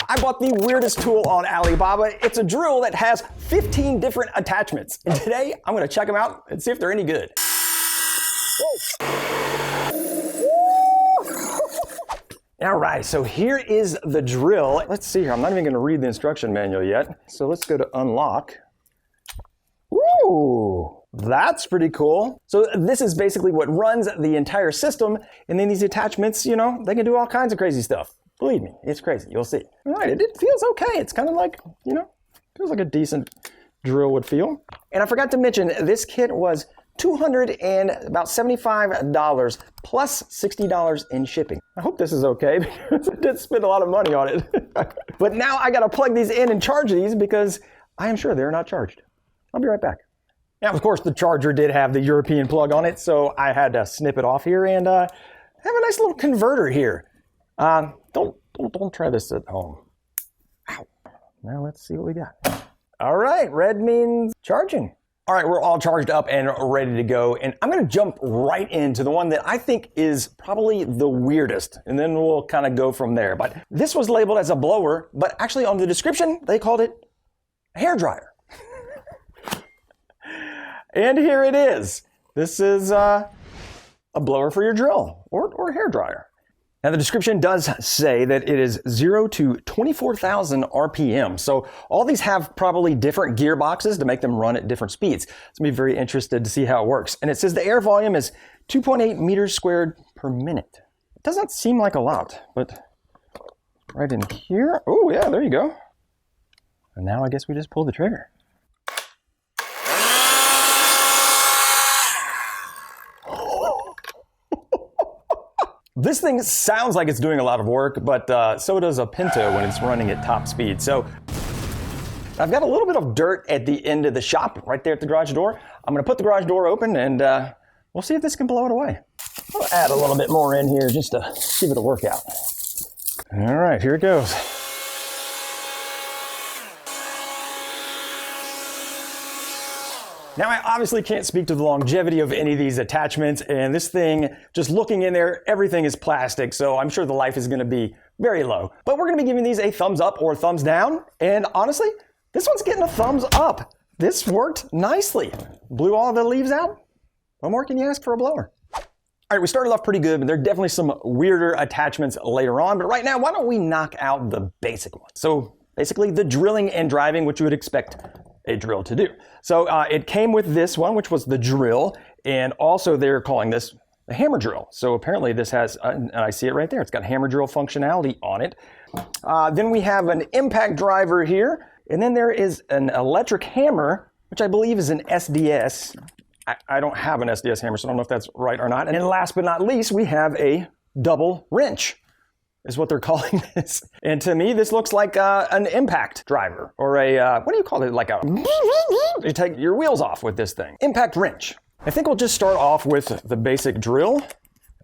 I bought the weirdest tool on Alibaba. It's a drill that has 15 different attachments. And today, I'm gonna check them out and see if they're any good. All right, so here is the drill. Let's see here, I'm not even gonna read the instruction manual yet. So let's go to unlock. Ooh, that's pretty cool. So this is basically what runs the entire system. And then these attachments, you know, they can do all kinds of crazy stuff. Believe me, it's crazy, you'll see. All right, it feels okay. It's kind of like, you know, feels like a decent drill would feel. And I forgot to mention, this kit was $275 plus $60 in shipping. I hope this is okay because I did spend a lot of money on it. But now I gotta plug these in and charge these because I am sure they're not charged. I'll be right back. Now, of course, the charger did have the European plug on it, so I had to snip it off here and have a nice little converter here. Don't try this at home. Ow. Now let's see what we got. All right, red means charging. All right, we're all charged up and ready to go, and I'm gonna jump right into the one that I think is probably the weirdest, and then we'll kind of go from there. But this was labeled as a blower, but actually on the description, they called it a hair dryer. And here it is. This is a blower for your drill or hair dryer. Now the description does say that it is 0 to 24,000 RPM. So all these have probably different gearboxes to make them run at different speeds. So I'm gonna be very interested to see how it works. And it says the air volume is 2.8 meters squared per minute. It doesn't seem like a lot, but right in here. Oh yeah, there you go. And now I guess we just pull the trigger. This thing sounds like it's doing a lot of work, but so does a Pinto when it's running at top speed. So I've got a little bit of dirt at the end of the shop, right there at the garage door. I'm gonna put the garage door open and we'll see if this can blow it away. I'll add a little bit more in here just to give it a workout. All right, here it goes. Now, I obviously can't speak to the longevity of any of these attachments, and this thing, just looking in there, everything is plastic, so I'm sure the life is gonna be very low. But we're gonna be giving these a thumbs up or thumbs down, and honestly, this one's getting a thumbs up. This worked nicely. Blew all the leaves out. What more can you ask for a blower? All right, we started off pretty good, but there are definitely some weirder attachments later on, but right now, why don't we knock out the basic one? So basically, the drilling and driving, which you would expect a drill to do. So it came with this one, which was the drill, and also they're calling this a hammer drill. So apparently this has, and I see it right there, it's got hammer drill functionality on it. Then we have an impact driver here, and then there is an electric hammer, which I believe is an SDS. I don't have an SDS hammer, so I don't know if that's right or not. And then last but not least, we have a double wrench, is what they're calling this. And to me, this looks like an impact driver or a, what do you call it? Like a, you take your wheels off with this thing. Impact wrench. I think we'll just start off with the basic drill.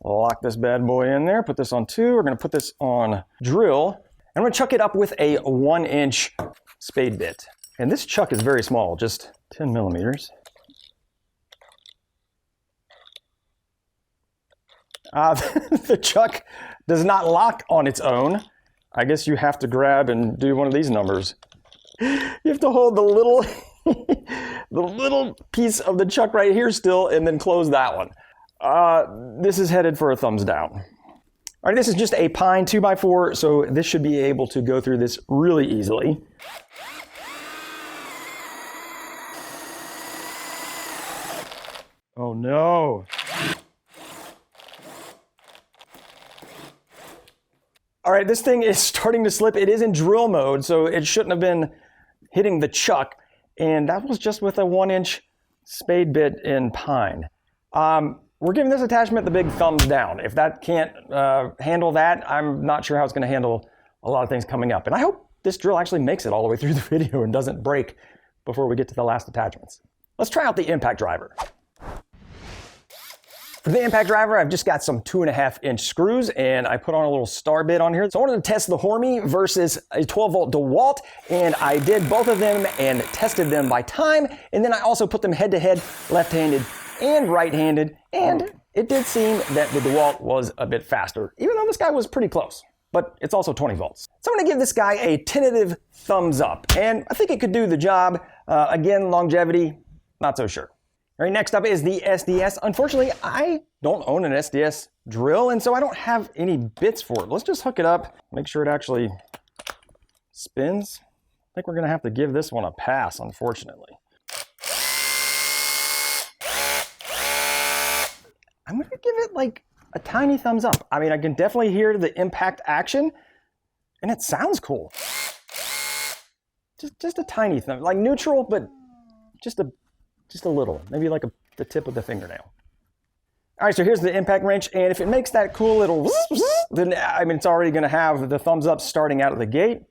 Lock this bad boy in there, put this on 2. We're gonna put this on drill. And I'm gonna chuck it up with a 1-inch spade bit. And this chuck is very small, just 10 millimeters. The chuck does not lock on its own. I guess you have to grab and do one of these numbers. You have to hold the little, the little piece of the chuck right here still and then close that one. This is headed for a thumbs down. All right, this is just a pine 2x4, so this should be able to go through this really easily. Oh no. All right, this thing is starting to slip. It is in drill mode, so it shouldn't have been hitting the chuck. And that was just with a 1-inch spade bit in pine. We're giving this attachment the big thumbs down. If that can't handle that, I'm not sure how it's gonna handle a lot of things coming up. And I hope this drill actually makes it all the way through the video and doesn't break before we get to the last attachments. Let's try out the impact driver. For the impact driver, I've just got some 2.5-inch screws and I put on a little star bit on here. So I wanted to test the Hormy versus a 12-volt DeWalt, and I did both of them and tested them by time. And then I also put them head-to-head, left-handed and right-handed. And it did seem that the DeWalt was a bit faster, even though this guy was pretty close. but it's also 20 volts. So I'm gonna give this guy a tentative thumbs up, and I think it could do the job. Again, longevity, not so sure. All right, next up is the SDS. Unfortunately, I don't own an SDS drill, and so I don't have any bits for it. Let's just hook it up, make sure it actually spins. I think we're gonna have to give this one a pass, unfortunately. I'm gonna give it like a tiny thumbs up. I mean, I can definitely hear the impact action, and it sounds cool. Just a tiny thumb, like neutral, but just a little, maybe like the tip of the fingernail. All right, so here's the impact wrench, and if it makes that cool little then I mean, it's already gonna have the thumbs up starting out of the gate.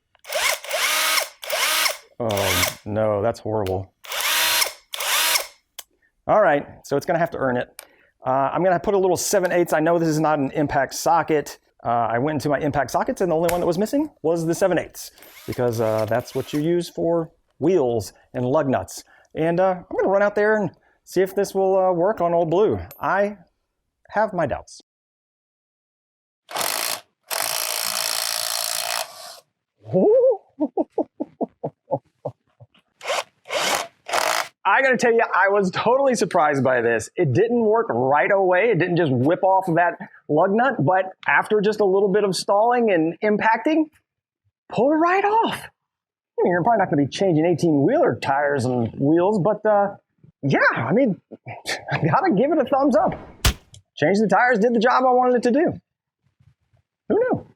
Oh no, that's horrible. All right, so it's gonna have to earn it. I'm gonna put a little 7/8. I know this is not an impact socket. I went into my impact sockets, and the only one that was missing was the 7/8, because that's what you use for wheels and lug nuts. And I'm gonna run out there and see if this will work on old Blue. I have my doubts. I gotta tell you, I was totally surprised by this. It didn't work right away. It didn't just whip off that lug nut, but after just a little bit of stalling and impacting, pulled it right off. I mean, you're probably not gonna be changing 18-wheeler tires and wheels, but yeah, I mean, I gotta give it a thumbs up. Changed the tires, did the job I wanted it to do. Who knew?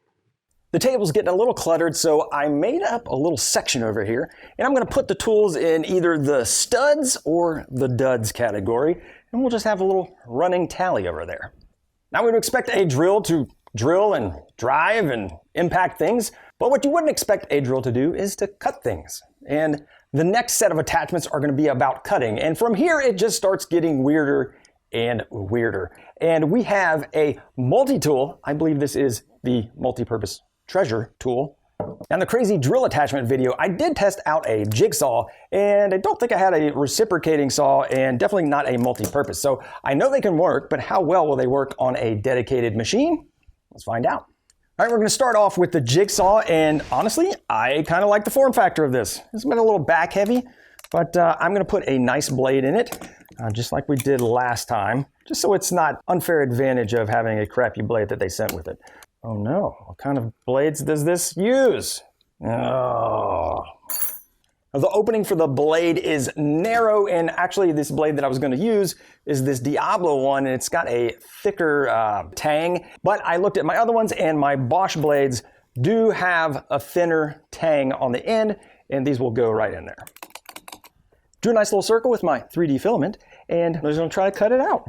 The table's getting a little cluttered, so I made up a little section over here, and I'm gonna put the tools in either the studs or the duds category, and we'll just have a little running tally over there. Now we would expect a drill to drill and drive and impact things, but what you wouldn't expect a drill to do is to cut things. And the next set of attachments are gonna be about cutting, and from here it just starts getting weirder and weirder. And we have a multi-tool. I believe this is the multi-purpose treasure tool. And the crazy drill attachment video, I did test out a jigsaw, and I don't think I had a reciprocating saw, and definitely not a multi-purpose. So I know they can work, but how well will they work on a dedicated machine? Let's find out. All right, we're gonna start off with the jigsaw, and honestly, I kind of like the form factor of this. It's been a little back heavy, but I'm gonna put a nice blade in it, just like we did last time, just so it's not unfair advantage of having a crappy blade that they sent with it. Oh no, what kind of blades does this use? Oh. The opening for the blade is narrow, and actually this blade that I was gonna use is this Diablo one, and it's got a thicker tang, but I looked at my other ones, and my Bosch blades do have a thinner tang on the end, and these will go right in there. Drew a nice little circle with my 3D filament, and I'm just gonna try to cut it out.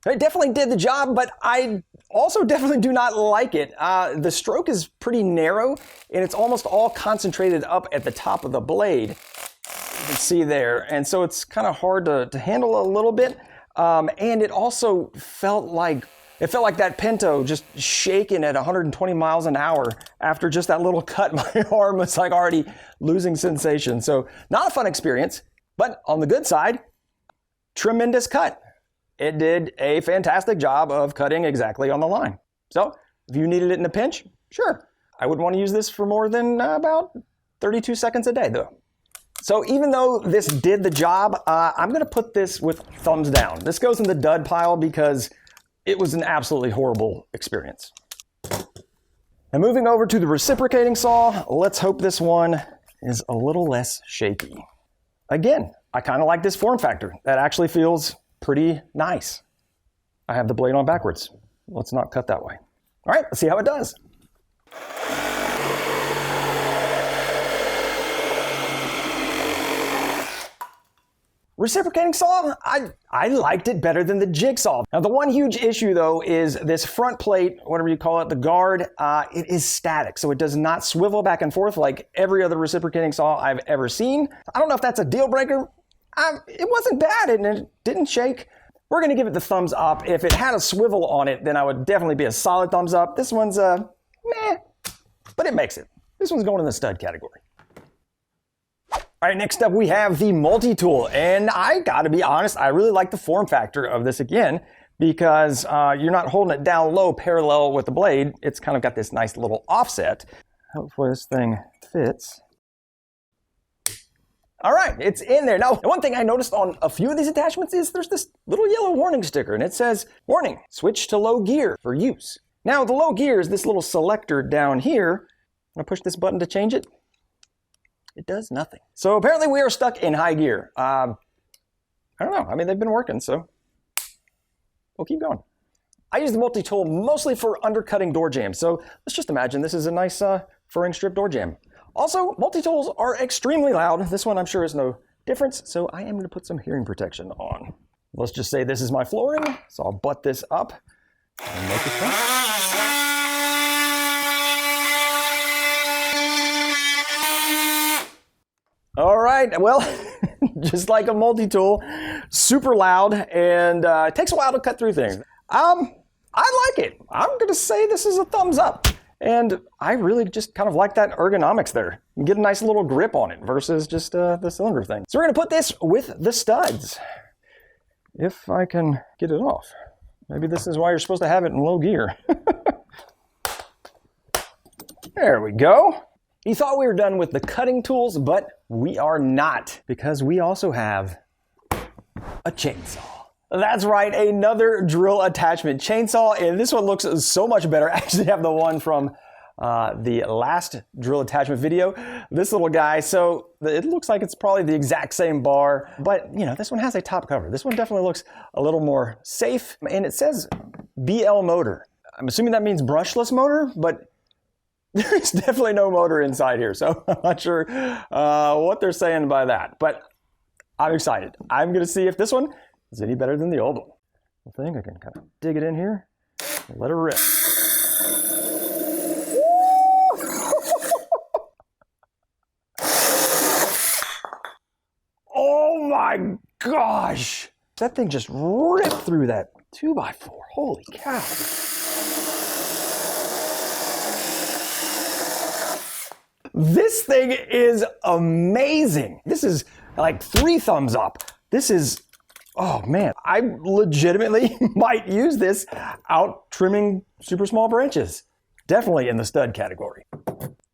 It definitely did the job, but I also definitely do not like it. The stroke is pretty narrow, and it's almost all concentrated up at the top of the blade. You can see there, and so it's kind of hard to handle a little bit. And it also felt like that Pinto just shaking at 120 miles an hour after just that little cut. My arm was like already losing sensation. So not a fun experience, but on the good side, tremendous cut. It did a fantastic job of cutting exactly on the line. So if you needed it in a pinch, sure. I wouldn't want to use this for more than about 32 seconds a day though. So even though this did the job, I'm gonna put this with thumbs down. This goes in the dud pile because it was an absolutely horrible experience. Now moving over to the reciprocating saw, let's hope this one is a little less shaky. Again, I kind of like this form factor. That actually feels pretty nice. I have the blade on backwards. Let's not cut that way. All right, let's see how it does. Reciprocating saw, I liked it better than the jigsaw. Now the one huge issue though is this front plate, whatever you call it, the guard, it is static. So it does not swivel back and forth like every other reciprocating saw I've ever seen. I don't know if that's a deal breaker. It wasn't bad and it didn't shake. We're gonna give it the thumbs up. If it had a swivel on it, then I would definitely be a solid thumbs up. This one's meh, but it makes it. This one's going in the stud category. All right, next up we have the multi-tool, and I gotta be honest, I really like the form factor of this again, because you're not holding it down low parallel with the blade. It's kind of got this nice little offset. Hopefully this thing fits. All right, it's in there. Now, one thing I noticed on a few of these attachments is there's this little yellow warning sticker, and it says, warning, switch to low gear for use. Now, the low gear is this little selector down here. I'm gonna push this button to change it. It does nothing. So apparently we are stuck in high gear. I don't know. I mean, they've been working, so we'll keep going. I use the multi-tool mostly for undercutting door jambs. So let's just imagine this is a nice furring strip door jamb. Also, multi-tools are extremely loud. This one I'm sure is no difference, so I am gonna put some hearing protection on. Let's just say this is my flooring, so I'll butt this up and make it fun. All right, well, just like a multi-tool, super loud, and it takes a while to cut through things. I like it. I'm gonna say this is a thumbs up. And I really just kind of like that ergonomics there. You get a nice little grip on it versus just the cylinder thing. So we're gonna put this with the studs. If I can get it off. Maybe this is why you're supposed to have it in low gear. There we go. You thought we were done with the cutting tools, but we are not, because we also have a chainsaw. That's right, another drill attachment chainsaw, and this one looks so much better. I actually have the one from the last drill attachment video. This little guy, so it looks like it's probably the exact same bar, but you know, this one has a top cover. This one definitely looks a little more safe, and it says BL motor. I'm assuming that means brushless motor, but there's definitely no motor inside here, so I'm not sure what they're saying by that, but I'm excited. I'm gonna see if this one is any better than the old one. I think I can kind of dig it in here and let it rip. Oh my gosh! That thing just ripped through that 2x4. Holy cow. This thing is amazing. This is like 3 thumbs up. This is, oh man, I legitimately might use this out trimming super small branches. Definitely in the stud category.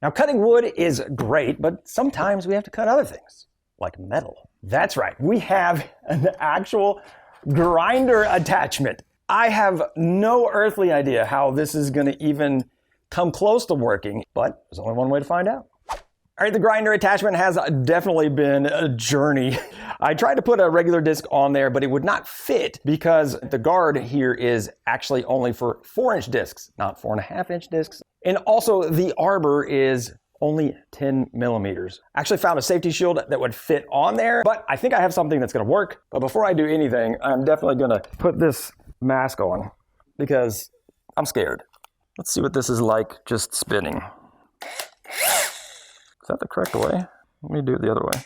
Now, cutting wood is great, but sometimes we have to cut other things, like metal. That's right, we have an actual grinder attachment. I have no earthly idea how this is gonna even come close to working, but there's only one way to find out. All right, the grinder attachment has definitely been a journey. I tried to put a regular disc on there, but it would not fit because the guard here is actually only for 4-inch discs, not 4.5-inch discs. And also the arbor is only 10 millimeters. I actually found a safety shield that would fit on there, but I think I have something that's gonna work. But before I do anything, I'm definitely gonna put this mask on because I'm scared. Let's see what this is like just spinning. Is that the correct way? Let me do it the other way.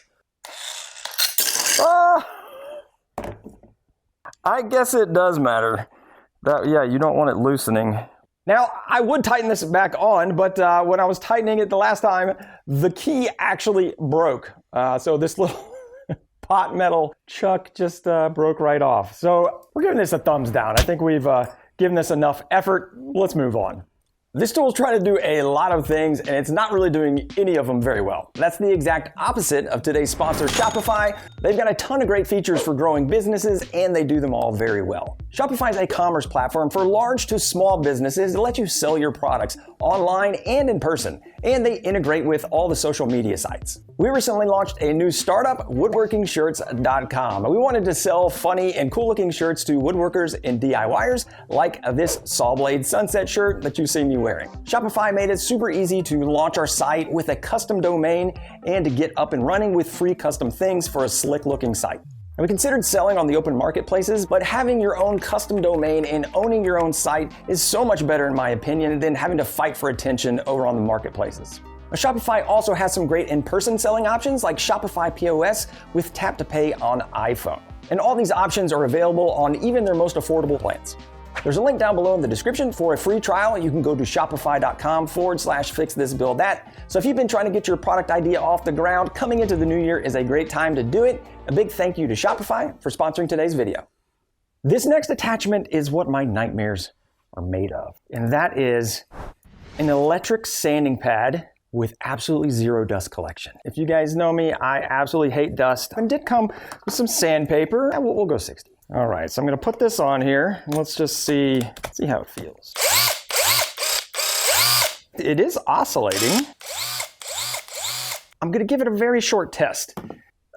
Ah! I guess it does matter. Yeah, you don't want it loosening. Now, I would tighten this back on, but when I was tightening it the last time, the key actually broke. So this little pot metal chuck just broke right off. So we're giving this a thumbs down. I think we've given this enough effort. Let's move on. This tool is trying to do a lot of things, and it's not really doing any of them very well. That's the exact opposite of today's sponsor, Shopify. They've got a ton of great features for growing businesses, and they do them all very well. Shopify is a commerce platform for large to small businesses that let you sell your products online and in person, and they integrate with all the social media sites. We recently launched a new startup, woodworkingshirts.com. We wanted to sell funny and cool-looking shirts to woodworkers and DIYers, like this saw blade sunset shirt that you see me wearing. Shopify made it super easy to launch our site with a custom domain and to get up and running with free custom things for a slick-looking site. And we considered selling on the open marketplaces, but having your own custom domain and owning your own site is so much better, in my opinion, than having to fight for attention over on the marketplaces. Now, Shopify also has some great in-person selling options like Shopify POS with tap to pay on iPhone. And all these options are available on even their most affordable plans. There's a link down below in the description for a free trial. You can go to shopify.com/fixthisbuildthat. So if you've been trying to get your product idea off the ground, coming into the new year is a great time to do it. A big thank you to Shopify for sponsoring today's video. This next attachment is what my nightmares are made of, and that is an electric sanding pad with absolutely zero dust collection. If you guys know me, I absolutely hate dust. It did come with some sandpaper. We'll go 60. All right, so I'm gonna put this on here, and let's just see how it feels. It is oscillating. I'm gonna give it a very short test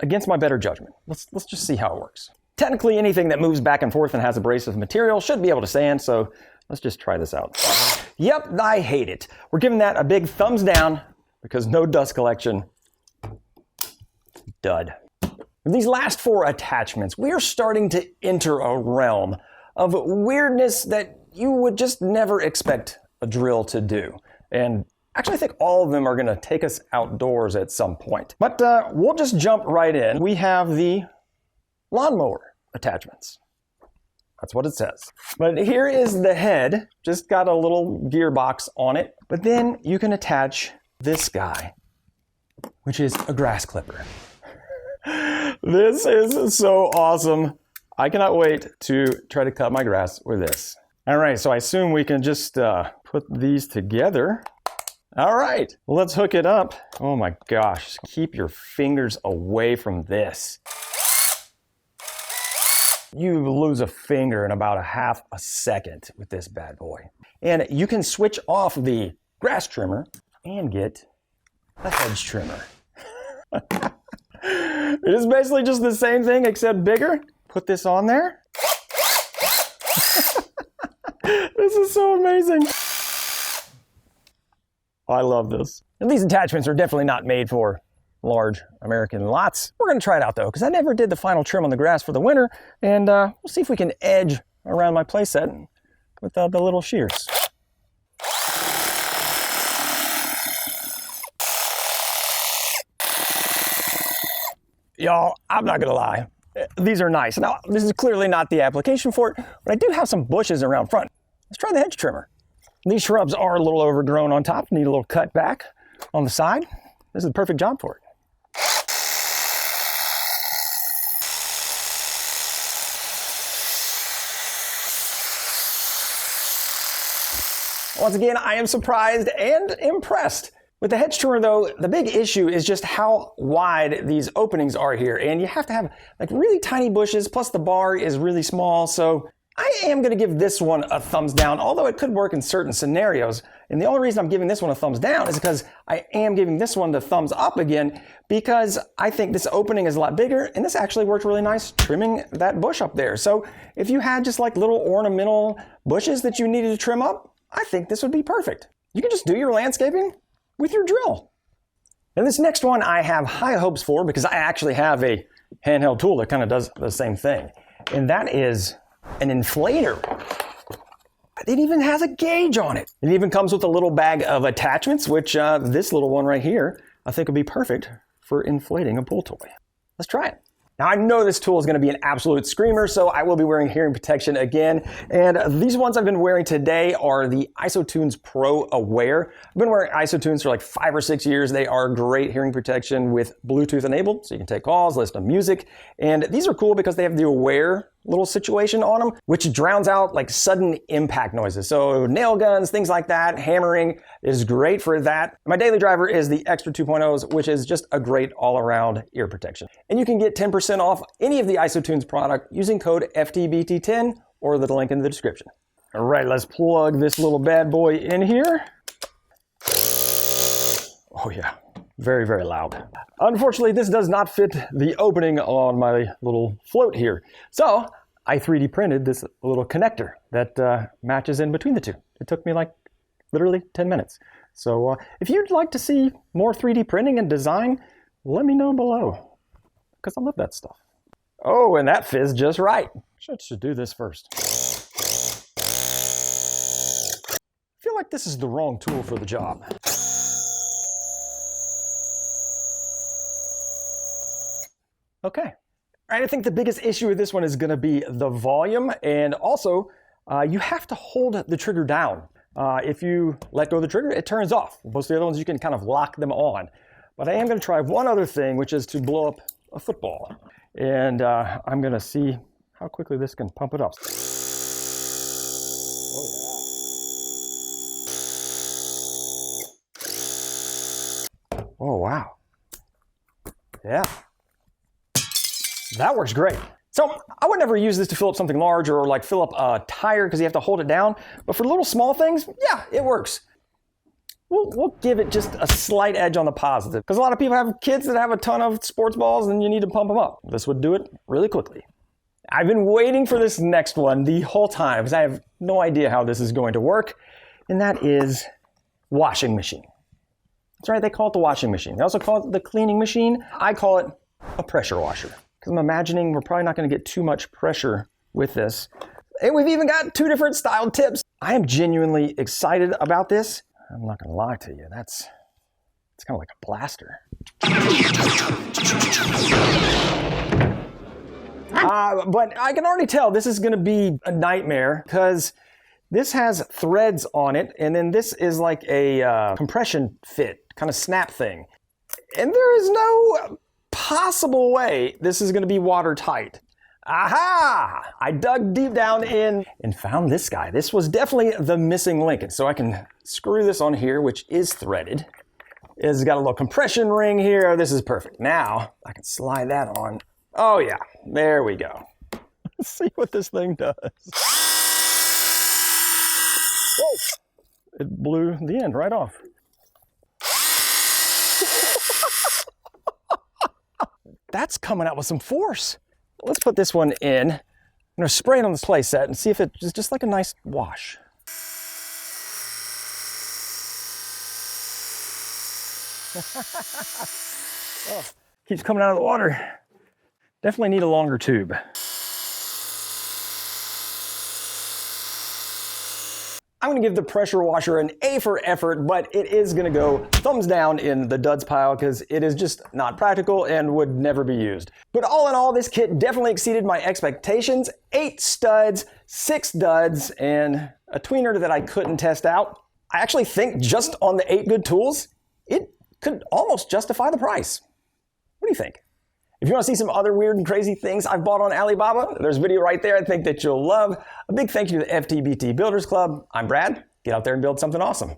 against my better judgment. Let's just see how it works. Technically, anything that moves back and forth and has abrasive material should be able to sand, so let's just try this out. Yep, I hate it. We're giving that a big thumbs down because no dust collection. Dud. In these last 4 attachments, we are starting to enter a realm of weirdness that you would just never expect a drill to do. And actually, I think all of them are going to take us outdoors at some point. But we'll just jump right in. We have the lawnmower attachments. That's what it says. But here is the head, just got a little gearbox on it. But then you can attach this guy, which is a grass clipper. This is so awesome. I cannot wait to try to cut my grass with this. All right, so I assume we can just put these together. All right, let's hook it up. Oh my gosh, keep your fingers away from this. You lose a finger in about a half a second with this bad boy. And you can switch off the grass trimmer and get a hedge trimmer. It is basically just the same thing except bigger. Put this on there. This is so amazing. I love this. And these attachments are definitely not made for large American lots. We're going to try it out though, because I never did the final trim on the grass for the winter, and we'll see if we can edge around my playset with the little shears. Y'all, I'm not going to lie. These are nice. Now, this is clearly not the application for it, but I do have some bushes around front. Let's try the hedge trimmer. These shrubs are a little overgrown on top, need a little cut back on the side. This is the perfect job for it. Once again, I am surprised and impressed. With the hedge trimmer though, the big issue is just how wide these openings are here. And you have to have like really tiny bushes, plus the bar is really small. So I am gonna give this one a thumbs down, although it could work in certain scenarios. And the only reason I'm giving this one a thumbs down is because I am giving this one the thumbs up again, because I think this opening is a lot bigger, and this actually worked really nice trimming that bush up there. So if you had just like little ornamental bushes that you needed to trim up, I think this would be perfect. You can just do your landscaping with your drill. And this next one I have high hopes for, because I actually have a handheld tool that kind of does the same thing. And that is an inflator. It even has a gauge on it. It even comes with a little bag of attachments, which this little one right here, I think would be perfect for inflating a pool toy. Let's try it. Now I know this tool is going to be an absolute screamer, so I will be wearing hearing protection again. And these ones I've been wearing today are the IsoTunes Pro Aware. I've been wearing IsoTunes for like 5 or 6 years. They are great hearing protection with Bluetooth enabled, so you can take calls, listen to music. And these are cool because they have the Aware little situation on them, which drowns out like sudden impact noises. So nail guns, things like that, hammering is great for that. My daily driver is the Extra 2.0s, which is just a great all-around ear protection. And you can get 10% off any of the IsoTunes product using code FTBT10 or the link in the description. All right, let's plug this little bad boy in here. Oh yeah, very, very loud. Unfortunately, this does not fit the opening on my little float here. So I 3D printed this little connector that matches in between the two. It took me like literally 10 minutes. So if you'd like to see more 3D printing and design, let me know below, because I love that stuff. Oh, and that fizz just right. Should do this first. I feel like this is the wrong tool for the job. Okay. All right, I think the biggest issue with this one is going to be the volume, and also you have to hold the trigger down. If you let go of the trigger, it turns off. Most of the other ones, you can kind of lock them on. But I am going to try one other thing, which is to blow up a football. And I'm going to see how quickly this can pump it up. Oh, wow. Yeah. That works great. So I would never use this to fill up something large or like fill up a tire because you have to hold it down. But for little small things, yeah, it works. We'll give it just a slight edge on the positive because a lot of people have kids that have a ton of sports balls and you need to pump them up. This would do it really quickly. I've been waiting for this next one the whole time because I have no idea how this is going to work. And that is washing machine. That's right, they call it the washing machine. They also call it the cleaning machine. I call it a pressure washer. Because I'm imagining we're probably not going to get too much pressure with this. And we've even got 2 different style tips. I am genuinely excited about this. I'm not going to lie to you. It's kind of like a blaster. But I can already tell this is going to be a nightmare because this has threads on it. And then this is like a compression fit kind of snap thing. And there is no possible way this is going to be watertight. Aha! I dug deep down in and found this guy. This was definitely the missing link. And so I can screw this on here, which is threaded. It's got a little compression ring here. This is perfect. Now I can slide that on. Oh yeah, there we go. Let's see what this thing does. Whoa! It blew the end right off. That's coming out with some force. Let's put this one in. I'm gonna spray it on this play set and see if it's just like a nice wash. Oh, keeps coming out of the water. Definitely need a longer tube. I'm going to give the pressure washer an A for effort, but it is going to go thumbs down in the duds pile because it is just not practical and would never be used. But all in all, this kit definitely exceeded my expectations. 8 studs, 6 duds, and a tweener that I couldn't test out. I actually think just on the 8 good tools, it could almost justify the price. What do you think? If you want to see some other weird and crazy things I've bought on Alibaba, there's a video right there I think that you'll love. A big thank you to the FTBT Builders Club. I'm Brad. Get out there and build something awesome.